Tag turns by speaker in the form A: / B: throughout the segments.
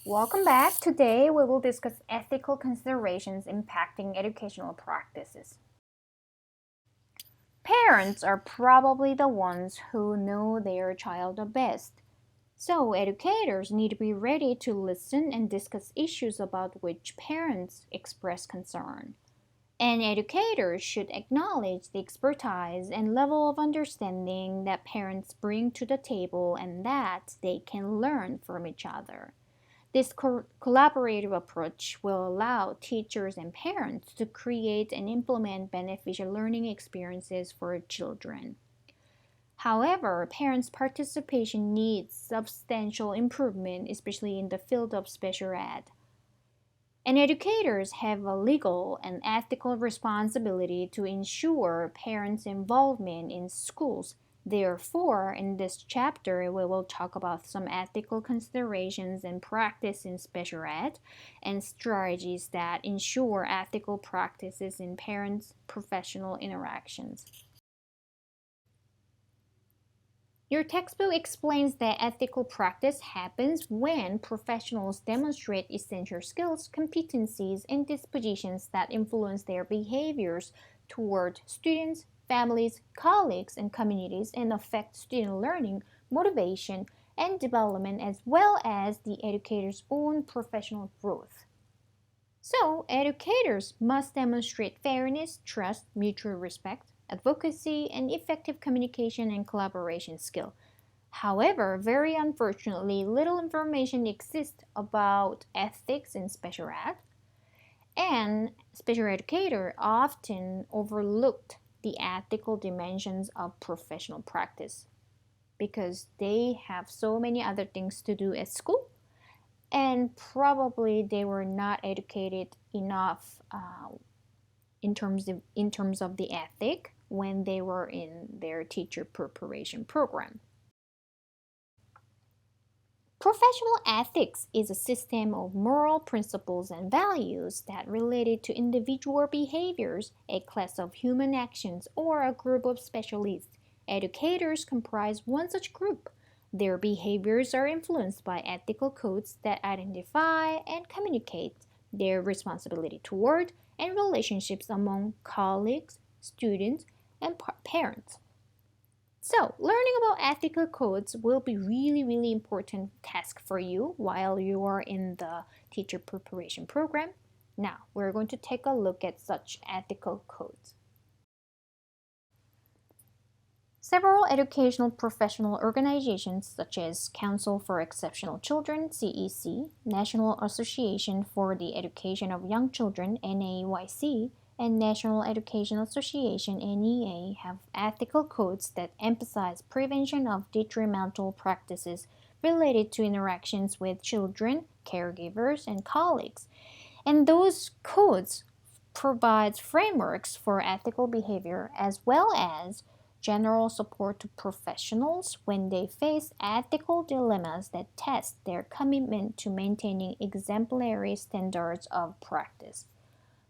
A: Welcome back. Today we will discuss ethical considerations impacting educational practices. Parents are probably the ones who know their child the best. So, educators need to be ready to listen and discuss issues about which parents express concern. And educators should acknowledge the expertise and level of understanding that parents bring to the table and that they can learn from each other. This collaborative approach will allow teachers and parents to create and implement beneficial learning experiences for children. However, parents' participation needs substantial improvement, especially in the field of special ed. And educators have a legal and ethical responsibility to ensure parents' involvement in schools. Therefore, in this chapter, we will talk about some ethical considerations and practice in special ed and strategies that ensure ethical practices in parents' professional interactions. Your textbook explains that ethical practice happens when professionals demonstrate essential skills, competencies, and dispositions that influence their behaviors toward students, families, colleagues, and communities and affect student learning, motivation, and development as well as the educator's own professional growth. So, educators must demonstrate fairness, trust, mutual respect, advocacy, and effective communication and collaboration skill. However, very unfortunately, little information exists about ethics in special ed, and special educators often overlooked the ethical dimensions of professional practice because they have so many other things to do at school and probably they were not educated enough in terms of the ethic when they were in their teacher preparation program. Professional ethics is a system of moral principles and values that related to individual behaviors, a class of human actions, or a group of specialists. Educators comprise one such group. Their behaviors are influenced by ethical codes that identify and communicate their responsibility toward and relationships among colleagues, students, and parents. So, learning about ethical codes will be really important task for you while you are in the teacher preparation program. Now, we're going to take a look at such ethical codes. Several educational professional organizations such as Council for Exceptional Children, CEC, National Association for the Education of Young Children, NAEYC, and National Education Association NEA have ethical codes that emphasize prevention of detrimental practices related to interactions with children, caregivers, and colleagues. And those codes provides frameworks for ethical behavior as well as general support to professionals when they face ethical dilemmas that test their commitment to maintaining exemplary standards of practice.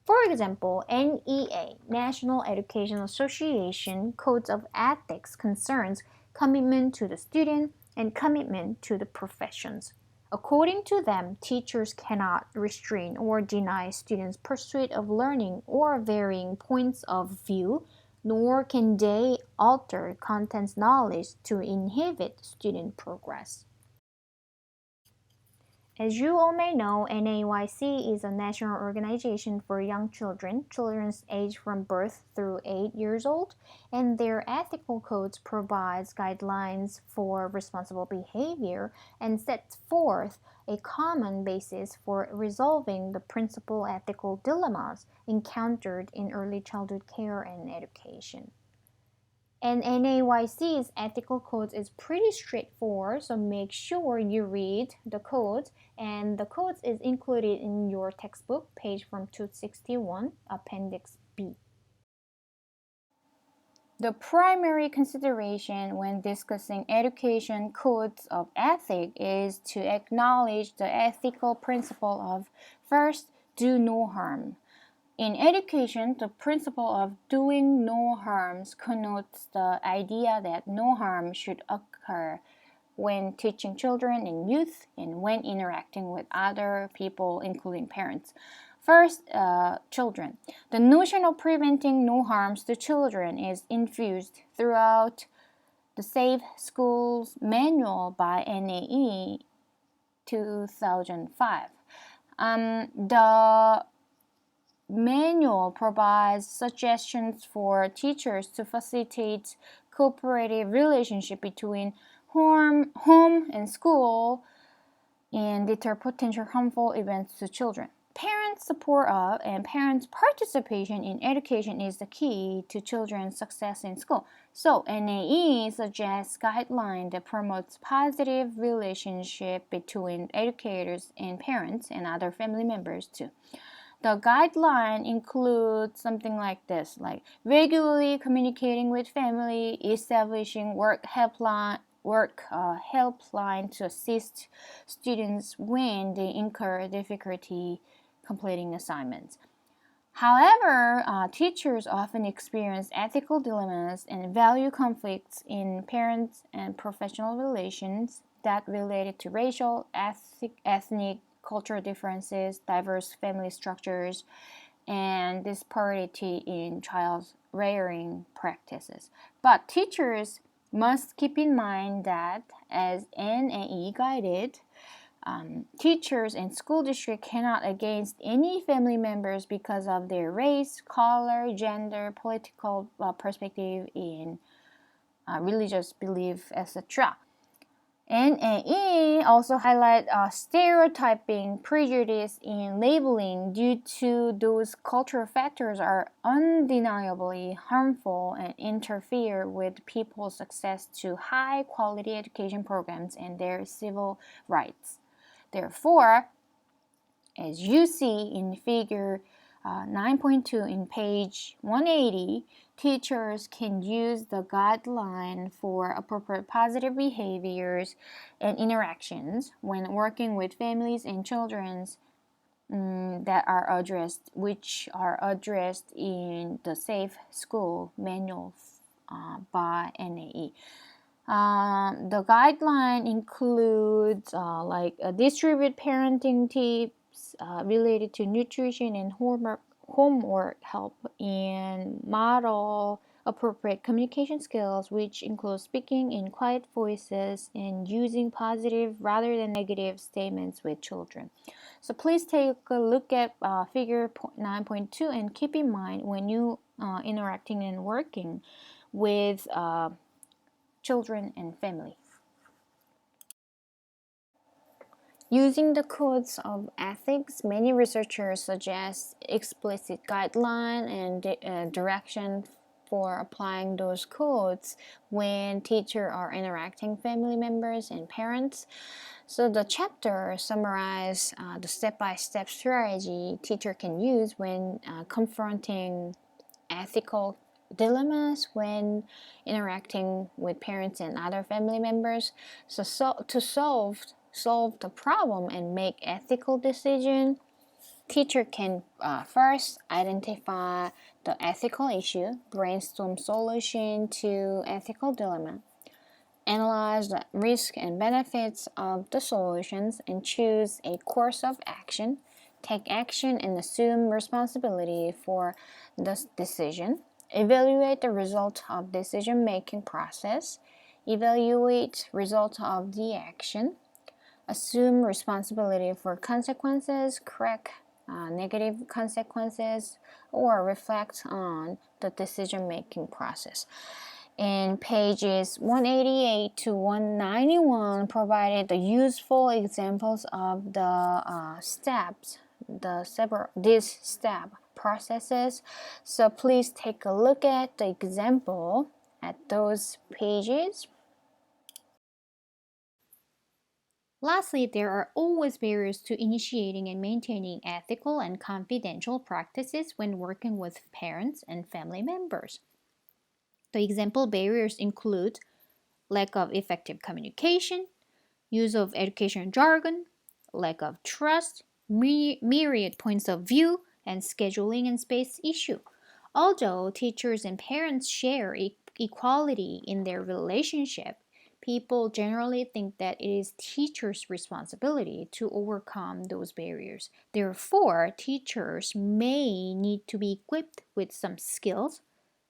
A: For example, NEA, National Education Association Codes of Ethics concerns commitment to the student and commitment to the professions. According to them, teachers cannot restrain or deny students' pursuit of learning or varying points of view, nor can they alter contents knowledge to inhibit student progress. As you all may know, NAYC is a national organization for young children, children's age from birth through 8 years old, and their ethical codes provides guidelines for responsible behavior and sets forth a common basis for resolving the principal ethical dilemmas encountered in early childhood care and education. And NAYC's ethical codes is pretty straightforward, so make sure you read the codes. And the codes is included in your textbook, page from 261, Appendix B. The primary consideration when discussing education codes of ethics is to acknowledge the ethical principle of first, do no harm. In education, the principle of doing no harms connotes the idea that no harm should occur
B: when teaching children and youth and when interacting with other people, including parents. First, children. The notion of preventing no harms to children is infused throughout the Safe Schools Manual by NAE 2005. The manual provides suggestions for teachers to facilitate cooperative relationship between home and school and deter potential harmful events to children. Parents' support of and parents' participation in education is the key to children's success in school. So NAE suggests guidelines that promotes positive relationship between educators and parents and other family members too. The guideline includes something like this, like regularly communicating with family, establishing work helpline to assist students when they incur difficulty completing assignments. However, teachers often experience ethical dilemmas and value conflicts in parents and professional relations that related to racial, ethnic, cultural differences, diverse family structures, and disparity in child rearing practices. But teachers must keep in mind that, as NAE guided, teachers and school district cannot against any family members because of their race, color, gender, political perspective, and religious belief, etc. NAE also highlight stereotyping, prejudice, and labeling due to those cultural factors are undeniably harmful and interfere with people's access to high quality education programs and their civil rights. Therefore, as you see in figure 9.2 in page 180, teachers can use the guideline for appropriate positive behaviors and interactions when working with families and children which are addressed in the Safe School Manual by NAE. The guideline includes distribute parenting tips related to nutrition and homework help, and model appropriate communication skills, which include speaking in quiet voices and using positive rather than negative statements with children. So please take a look at figure 9.2 and keep in mind when you interacting and working with children and family. Using the codes of ethics, many researchers suggest explicit guideline and direction for applying those codes when teachers are interacting family members and parents. So the chapter summarizes the step-by-step strategy teacher can use when confronting ethical dilemmas when interacting with parents and other family members. So to solve the problem and make ethical decision, teacher can first identify the ethical issue, brainstorm solution to ethical dilemma, analyze the risk and benefits of the solutions, and choose a course of action, take action and assume responsibility for the decision, evaluate the result of decision-making process, evaluate result of the action, assume responsibility for consequences, correct negative consequences, or reflect on the decision-making process. In pages 188 to 191 provided the useful examples of the steps, these step processes. So please take a look at the example at those pages.
A: Lastly, there are always barriers to initiating and maintaining ethical and confidential practices when working with parents and family members. The example barriers include lack of effective communication, use of education jargon, lack of trust, myriad points of view, and scheduling and space issue. Although teachers and parents share equality in their relationship, People generally think that it is teachers' responsibility to overcome those barriers. Therefore, teachers may need to be equipped with some skills,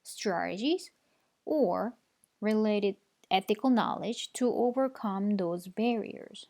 A: strategies, or related ethical knowledge to overcome those barriers.